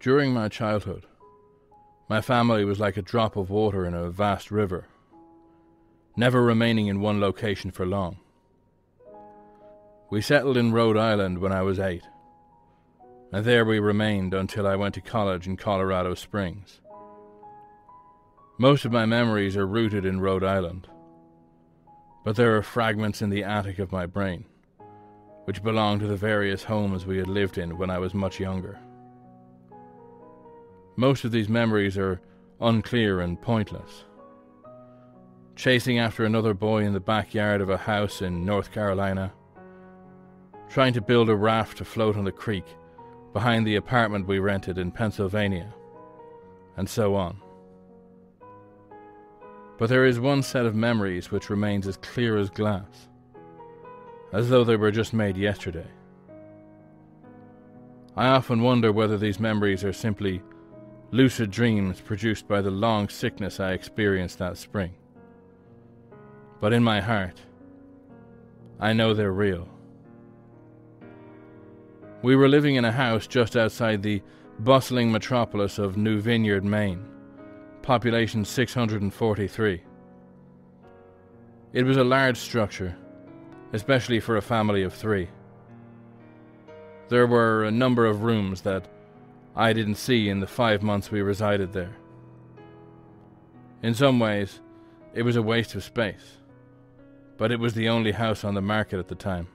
During my childhood, my family was like a drop of water in a vast river, never remaining in one location for long. We settled in Rhode Island when I was 8, and there we remained until I went to college in Colorado Springs. Most of my memories are rooted in Rhode Island, but there are fragments in the attic of my brain, which belong to the various homes we had lived in when I was much younger. Most of these memories are unclear and pointless. Chasing after another boy in the backyard of a house in North Carolina, trying to build a raft to float on the creek behind the apartment we rented in Pennsylvania, and so on. But there is one set of memories which remains as clear as glass, as though they were just made yesterday. I often wonder whether these memories are simply lucid dreams produced by the long sickness I experienced that spring. But in my heart, I know they're real. We were living in a house just outside the bustling metropolis of New Vineyard, Maine, population 643. It was a large structure, especially for a family of 3. There were a number of rooms that I didn't see in the 5 months we resided there. In some ways, it was a waste of space, but it was the only house on the market at the time,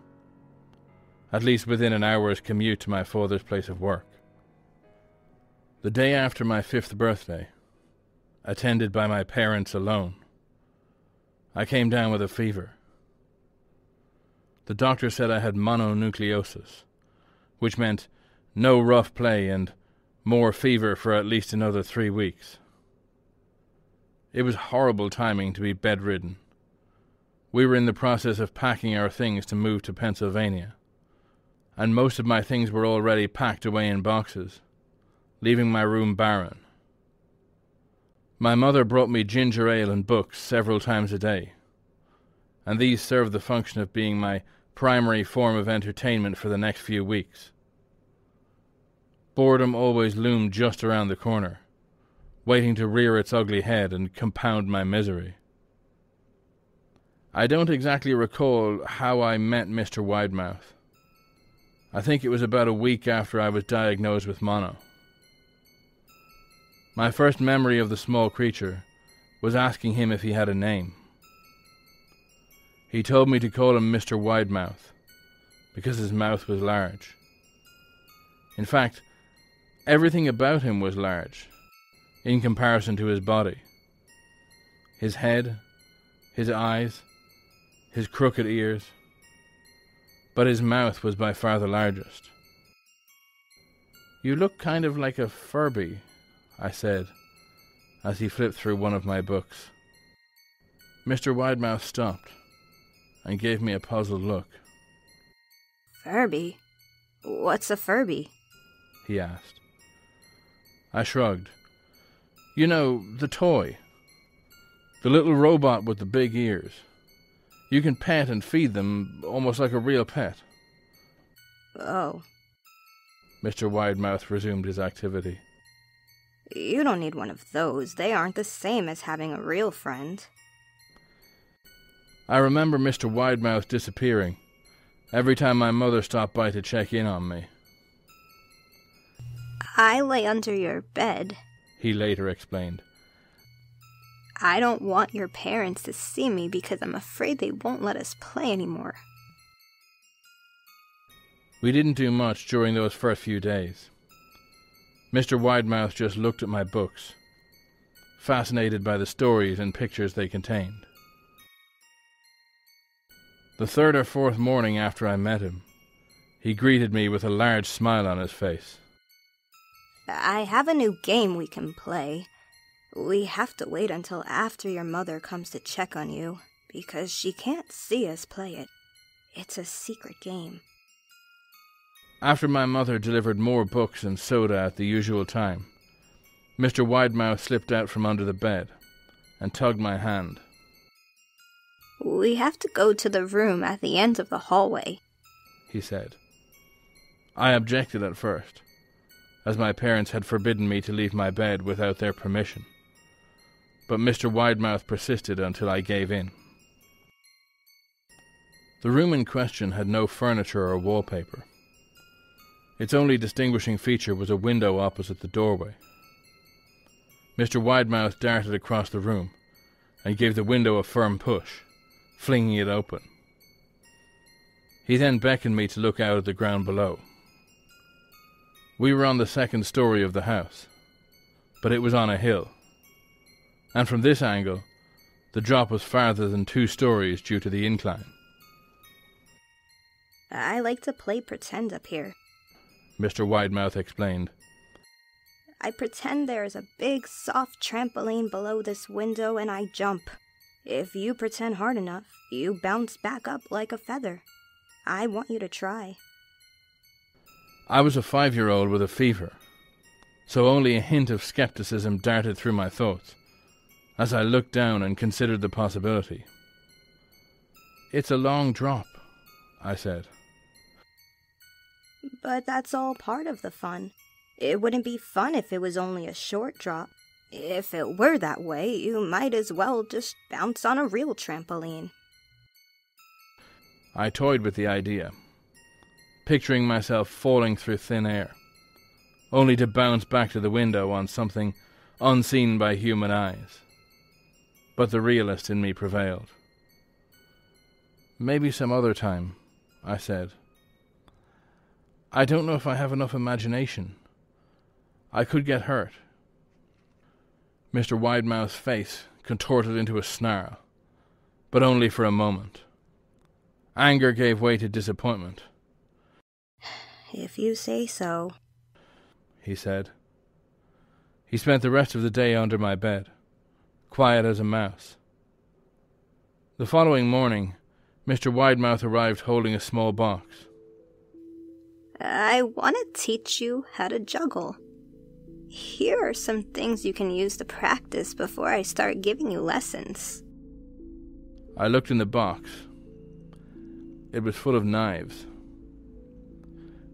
at least within an hour's commute to my father's place of work. The day after my 5th birthday, attended by my parents alone, I came down with a fever. The doctor said I had mononucleosis, which meant no rough play and more fever for at least another 3 weeks. It was horrible timing to be bedridden. We were in the process of packing our things to move to Pennsylvania, and most of my things were already packed away in boxes, leaving my room barren. My mother brought me ginger ale and books several times a day, and these served the function of being my primary form of entertainment for the next few weeks. Boredom always loomed just around the corner, waiting to rear its ugly head and compound my misery. I don't exactly recall how I met Mr. Widemouth. I think it was about a week after I was diagnosed with mono. My first memory of the small creature was asking him if he had a name. He told me to call him Mr. Widemouth, because his mouth was large. In fact, everything about him was large, in comparison to his body. His head, his eyes, his crooked ears, but his mouth was by far the largest. "You look kind of like a Furby," I said, as he flipped through one of my books. Mr. Widemouth stopped and gave me a puzzled look. "Furby? What's a Furby?" he asked. I shrugged. "You know, the toy. The little robot with the big ears. You can pet and feed them almost like a real pet." "Oh." Mr. Widemouth resumed his activity. "You don't need one of those. They aren't the same as having a real friend." I remember Mr. Widemouth disappearing every time my mother stopped by to check in on me. "I lay under your bed," he later explained. "I don't want your parents to see me because I'm afraid they won't let us play anymore." We didn't do much during those first few days. Mr. Widemouth just looked at my books, fascinated by the stories and pictures they contained. The 3rd or 4th morning after I met him, he greeted me with a large smile on his face. "I have a new game we can play. We have to wait until after your mother comes to check on you, because she can't see us play it. It's a secret game." After my mother delivered more books and soda at the usual time, Mr. Widemouth slipped out from under the bed and tugged my hand. "We have to go to the room at the end of the hallway," he said. I objected at first, as my parents had forbidden me to leave my bed without their permission. But Mr. Widemouth persisted until I gave in. The room in question had no furniture or wallpaper. Its only distinguishing feature was a window opposite the doorway. Mr. Widemouth darted across the room and gave the window a firm push, flinging it open. He then beckoned me to look out at the ground below. We were on the second story of the house, but it was on a hill, and from this angle, the drop was farther than 2 stories due to the incline. I like to play pretend up here, Mr. Widemouth explained. I pretend there is a big, soft trampoline below this window and I jump. If you pretend hard enough, you bounce back up like a feather. I want you to try. I was a 5-year-old with a fever, so only a hint of skepticism darted through my thoughts as I looked down and considered the possibility. "It's a long drop," I said. But that's all part of the fun. It wouldn't be fun if it was only a short drop. If it were that way, you might as well just bounce on a real trampoline. I toyed with the idea, picturing myself falling through thin air, only to bounce back to the window on something unseen by human eyes. But the realist in me prevailed. "Maybe some other time," I said. "I don't know if I have enough imagination. I could get hurt." Mr. Widemouth's face contorted into a snarl, but only for a moment. Anger gave way to disappointment. "If you say so," he said. He spent the rest of the day under my bed, quiet as a mouse. The following morning, Mr. Widemouth arrived holding a small box. "I want to teach you how to juggle. Here are some things you can use to practice before I start giving you lessons." I looked in the box. It was full of knives.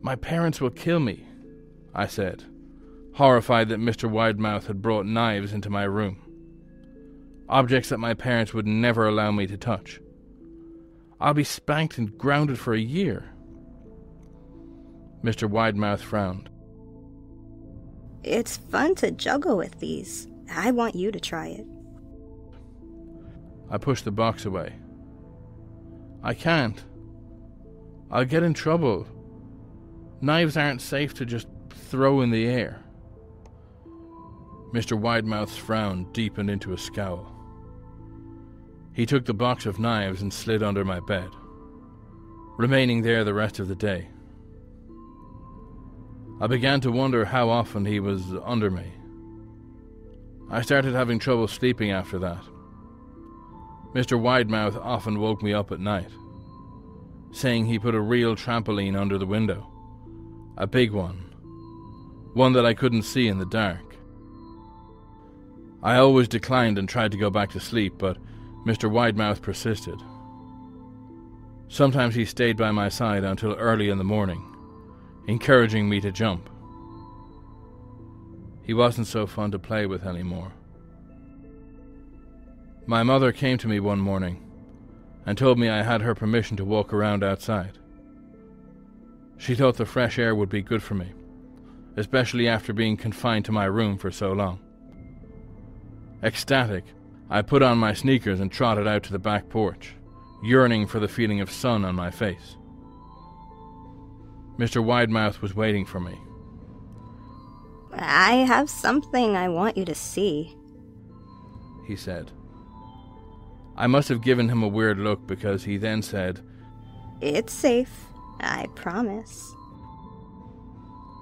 "My parents will kill me," I said, horrified that Mr. Widemouth had brought knives into my room. Objects that my parents would never allow me to touch. "I'll be spanked and grounded for a year." Mr. Widemouth frowned. "It's fun to juggle with these. I want you to try it." I pushed the box away. "I can't. I'll get in trouble. Knives aren't safe to just throw in the air." Mr. Widemouth's frown deepened into a scowl. He took the box of knives and slid under my bed, remaining there the rest of the day. I began to wonder how often he was under me. I started having trouble sleeping after that. Mr. Widemouth often woke me up at night, saying he put a real trampoline under the window. A big one that I couldn't see in the dark. I always declined and tried to go back to sleep, but Mr. Widemouth persisted. Sometimes he stayed by my side until early in the morning, encouraging me to jump. He wasn't so fun to play with anymore. My mother came to me one morning and told me I had her permission to walk around outside. She thought the fresh air would be good for me, especially after being confined to my room for so long. Ecstatic, I put on my sneakers and trotted out to the back porch, yearning for the feeling of sun on my face. Mr. Widemouth was waiting for me. "I have something I want you to see," he said. I must have given him a weird look because he then said, "It's safe, I promise."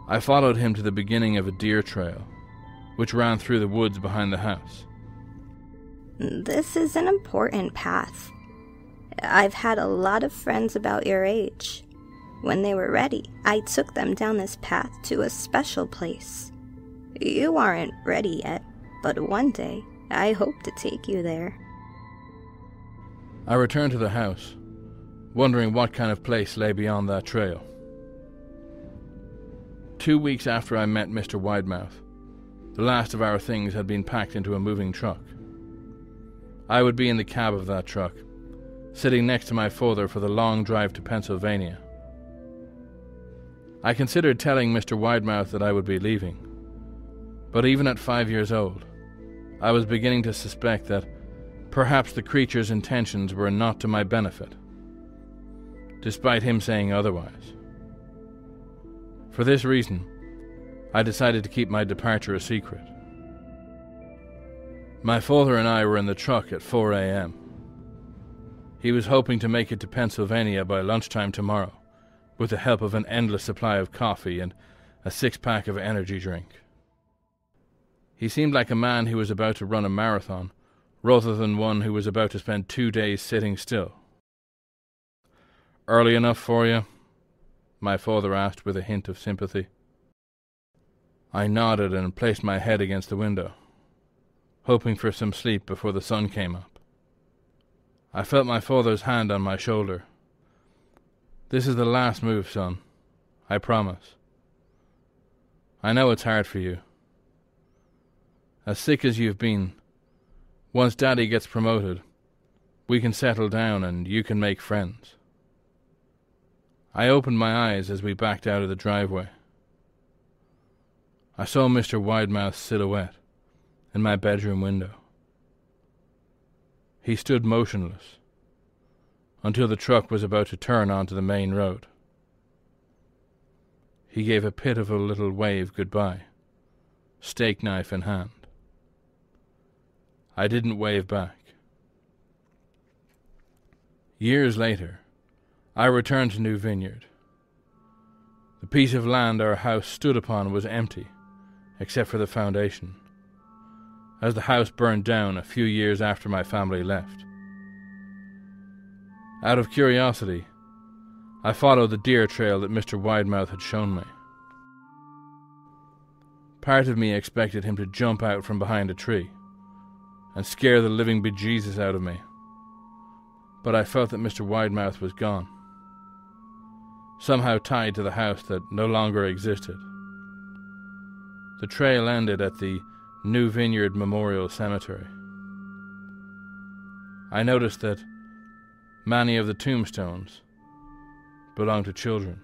I followed him to the beginning of a deer trail, which ran through the woods behind the house. "This is an important path. I've had a lot of friends about your age. When they were ready, I took them down this path to a special place. You aren't ready yet, but one day I hope to take you there." I returned to the house, wondering what kind of place lay beyond that trail. 2 weeks after I met Mr. Widemouth, the last of our things had been packed into a moving truck. I would be in the cab of that truck, sitting next to my father for the long drive to Pennsylvania. I considered telling Mr. Widemouth that I would be leaving, but even at 5 years old, I was beginning to suspect that perhaps the creature's intentions were not to my benefit, despite him saying otherwise. For this reason, I decided to keep my departure a secret. My father and I were in the truck at 4 a.m. He was hoping to make it to Pennsylvania by lunchtime tomorrow, with the help of an endless supply of coffee and a 6-pack of energy drink. He seemed like a man who was about to run a marathon, rather than one who was about to spend 2 days sitting still. "Early enough for you?" my father asked with a hint of sympathy. I nodded and placed my head against the window, hoping for some sleep before the sun came up. I felt my father's hand on my shoulder. "This is the last move, son. I promise. I know it's hard for you. As sick as you've been, once Daddy gets promoted, we can settle down and you can make friends." I opened my eyes as we backed out of the driveway. I saw Mr. Widemouth's silhouette in my bedroom window. He stood motionless until the truck was about to turn onto the main road. He gave a pitiful little wave goodbye, steak knife in hand. I didn't wave back. Years later, I returned to New Vineyard. The piece of land our house stood upon was empty, except for the foundation, as the house burned down a few years after my family left. Out of curiosity, I followed the deer trail that Mr. Widemouth had shown me. Part of me expected him to jump out from behind a tree and scare the living bejesus out of me, but I felt that Mr. Widemouth was gone, somehow tied to the house that no longer existed. The trail ended at the New Vineyard Memorial Cemetery. I noticed that many of the tombstones belonged to children.